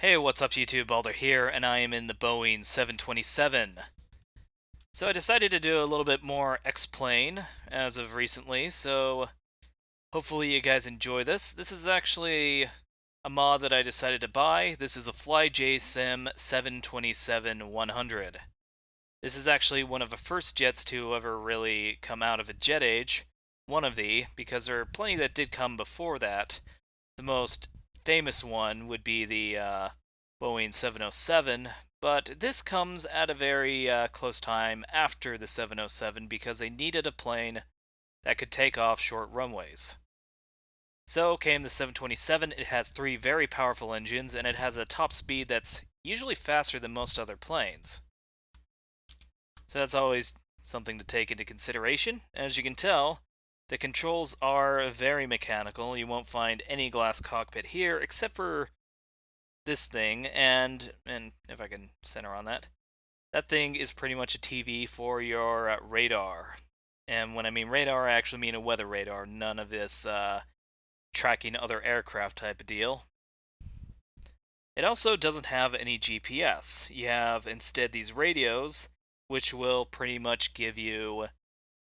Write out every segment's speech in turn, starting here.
Hey, what's up YouTube? Balder here, and I am in the Boeing 727. So I decided to do a little bit more X-Plane as of recently, so hopefully you guys enjoy this. This is actually a mod that I decided to buy. This is a FlyJSim 727-100. This is actually one of the first jets to ever really come out of a jet age. One of because there are plenty that did come before that. The most famous one would be the Boeing 707, but this comes at a very close time after the 707 because they needed a plane that could take off short runways. So came the 727. It has three very powerful engines, and it has a top speed that's usually faster than most other planes. So that's always something to take into consideration. As you can tell, the controls are very mechanical. You won't find any glass cockpit here except for this thing, and if I can center on that, that thing is pretty much a TV for your radar. And when I mean radar, I actually mean a weather radar, none of this tracking other aircraft type of deal. It also doesn't have any GPS. You have instead these radios, which will pretty much give you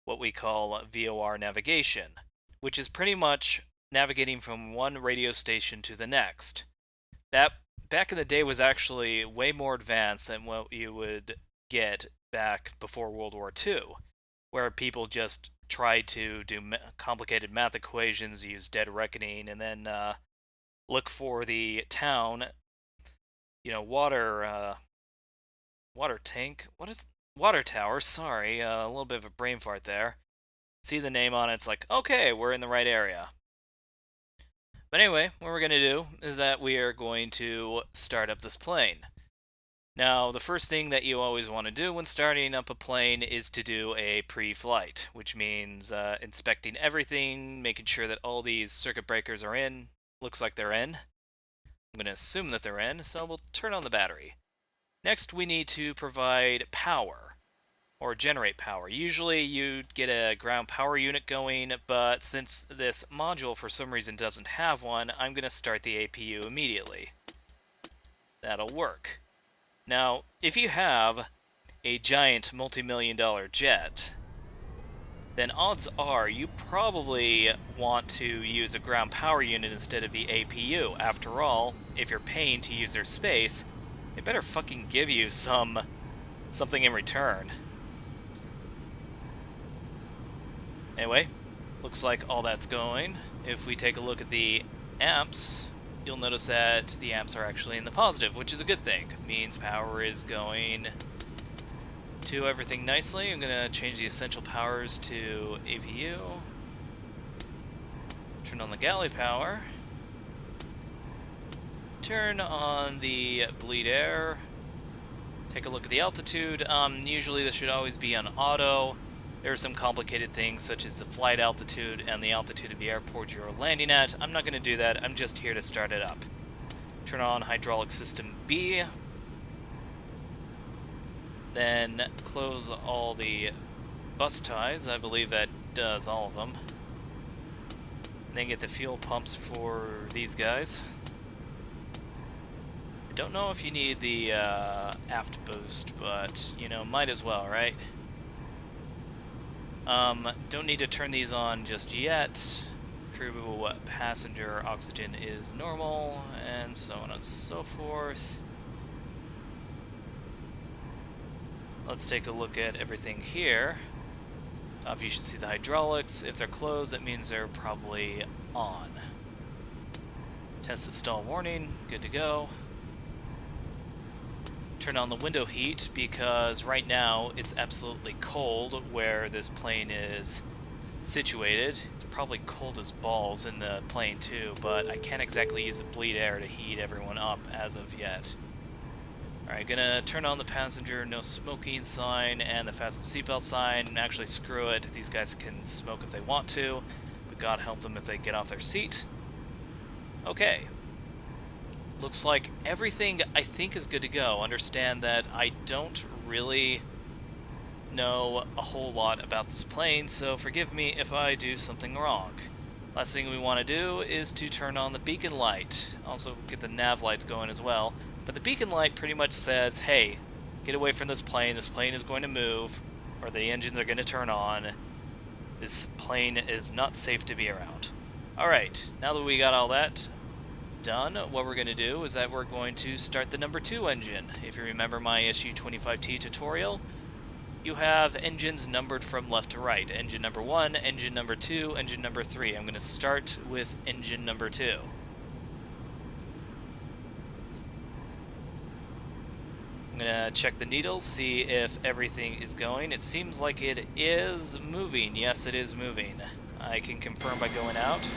what we call VOR navigation, which is pretty much navigating from one radio station to the next. That back in the day was actually way more advanced than what you would get back before World War II, where people just tried to do complicated math equations, use dead reckoning, and then look for the town, water tank. What is water tower? Sorry, a little bit of a brain fart there. See the name on it, it's like, okay, we're in the right area. But anyway, what we're going to do is that we are going to start up this plane. Now, the first thing that you always want to do when starting up a plane is to do a pre-flight, which means inspecting everything, making sure that all these circuit breakers are in. Looks like they're in. I'm going to assume that they're in, so we'll turn on the battery. Next, we need to provide power, or generate power. Usually you'd get a ground power unit going, but since this module for some reason doesn't have one, I'm going to start the APU immediately. That'll work. Now, if you have a giant multi-million-dollar jet, then odds are you probably want to use a ground power unit instead of the APU. After all, if you're paying to use their space, they better fucking give you something in return. Anyway, looks like all that's going. If we take a look at the amps, you'll notice that the amps are actually in the positive, which is a good thing. It means power is going to everything nicely. I'm going to change the essential powers to APU. Turn on the galley power. Turn on the bleed air. Take a look at the altitude. Usually this should always be on auto. There are some complicated things such as the flight altitude and the altitude of the airport you're landing at. I'm not going to do that. I'm just here to start it up. Turn on hydraulic system B. Then close all the bus ties. I believe that does all of them. Then get the fuel pumps for these guys. I don't know if you need the aft boost, but, might as well, right? Don't need to turn these on just yet. Crew passenger oxygen is normal, and so on and so forth. Let's take a look at everything here. Top, you should see the hydraulics. If they're closed, that means they're probably on. Test the stall warning, good to go. Turn on the window heat because right now it's absolutely cold where this plane is situated. It's probably cold as balls in the plane too, but I can't exactly use the bleed air to heat everyone up as of yet. Alright, gonna turn on the passenger no smoking sign and the fasten seatbelt sign. Actually, screw it. These guys can smoke if they want to, but God help them if they get off their seat. Okay. Looks like everything, I think, is good to go. Understand that I don't really know a whole lot about this plane, so forgive me if I do something wrong. Last thing we want to do is to turn on the beacon light. Also get the nav lights going as well. But the beacon light pretty much says, hey, get away from this plane is going to move, or the engines are going to turn on. This plane is not safe to be around. Alright, now that we got all that done, what we're going to do is that we're going to start the number 2 engine. If you remember my SU-25T tutorial, you have engines numbered from left to right. Engine number 1, engine number 2, engine number 3. I'm going to start with engine number 2. I'm going to check the needles, see if everything is going. It seems like it is moving. Yes, it is moving. I can confirm by going out.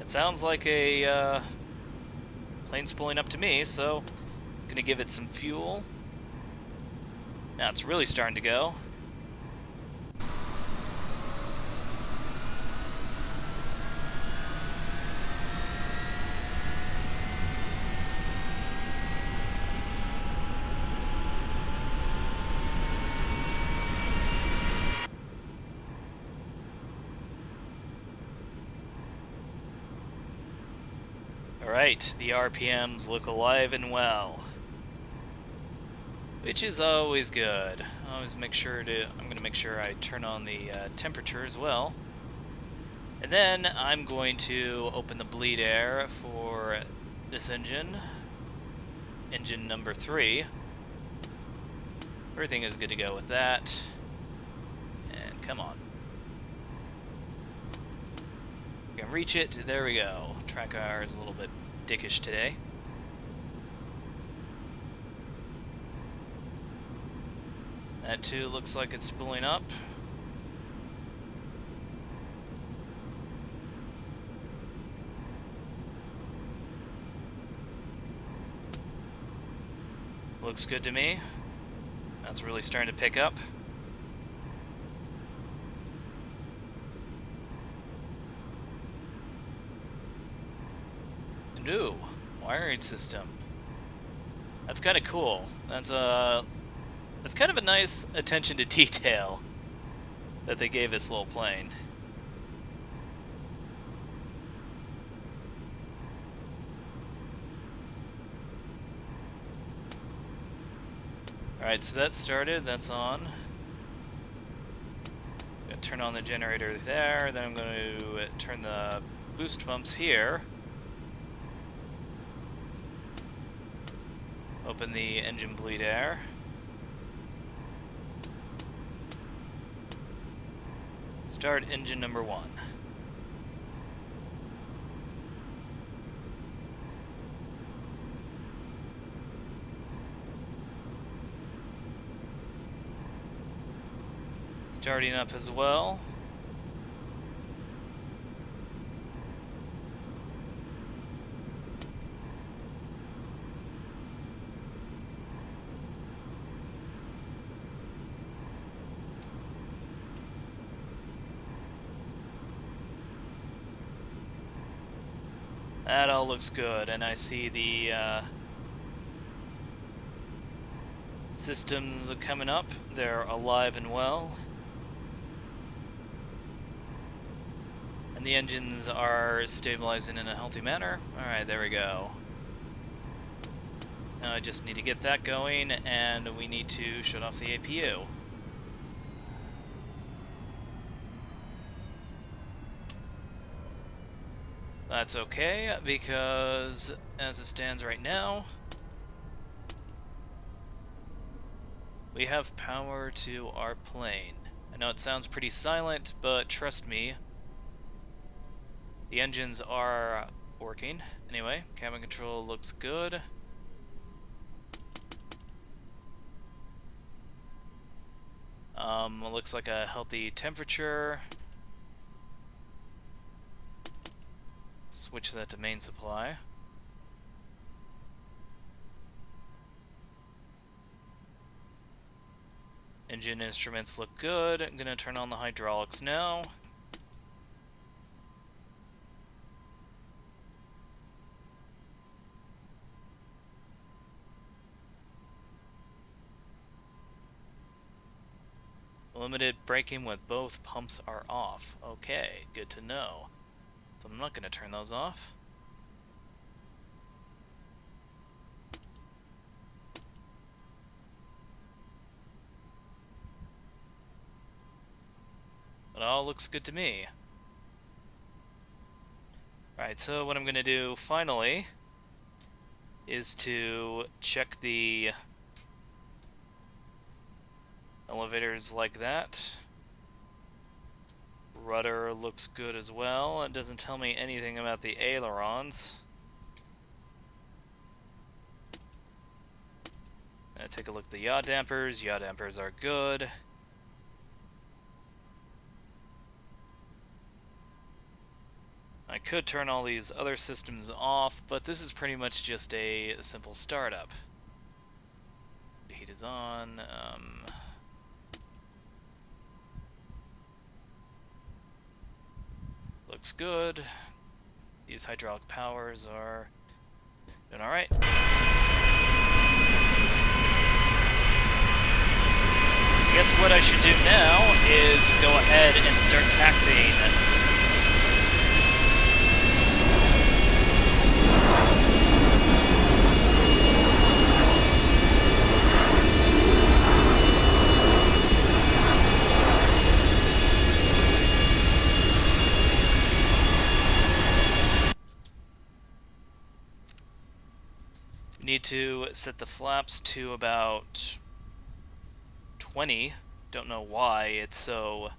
It sounds like a plane's pulling up to me, so I'm gonna give it some fuel. Now it's really starting to go. Alright, the RPMs look alive and well, which is always good. I'm gonna make sure I turn on the temperature as well. And then I'm going to open the bleed air for this engine number 3. Everything is good to go with that. And come on. We can reach it. There we go. Track hour is a little bit dickish today. That too looks like it's spooling up. Looks good to me. That's really starting to pick up. New wiring system. That's kind of cool. That's kind of a nice attention to detail that they gave this little plane. Alright, so that's started, that's on. I'm going to turn on the generator there, then I'm going to turn the boost pumps here. Open the engine bleed air. Start engine number 1. Starting up as well. That all looks good, and I see the systems coming up. They're alive and well. And the engines are stabilizing in a healthy manner. Alright, there we go. Now I just need to get that going, and we need to shut off the APU. That's okay, because as it stands right now, we have power to our plane. I know it sounds pretty silent, but trust me, the engines are working. Anyway, cabin control looks good. It looks like a healthy temperature. Switch that to main supply. Engine instruments look good. I'm gonna turn on the hydraulics now. Limited braking when both pumps are off. Okay, good to know. So I'm not going to turn those off. It all looks good to me. Alright, so what I'm going to do finally is to check the elevators like that. Rudder looks good as well. It doesn't tell me anything about the ailerons. Take a look at the yaw dampers. Yaw dampers are good. I could turn all these other systems off, but this is pretty much just a simple startup. The heat is on. Looks good. These hydraulic powers are doing alright. I guess what I should do now is go ahead and start taxiing. Need to set the flaps to about 20. Don't know why it's so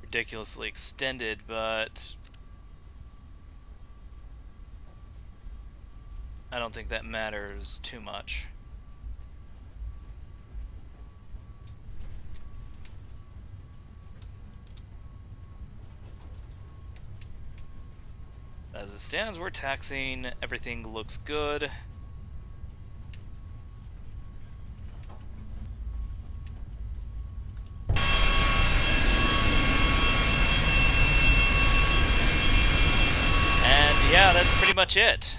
ridiculously extended, but I don't think that matters too much. As it stands, we're taxiing. Everything looks good. Yeah, that's pretty much it.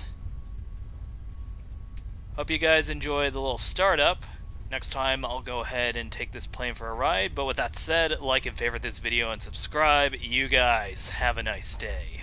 Hope you guys enjoy the little startup. Next time, I'll go ahead and take this plane for a ride. But with that said, like and favorite this video and subscribe. You guys have a nice day.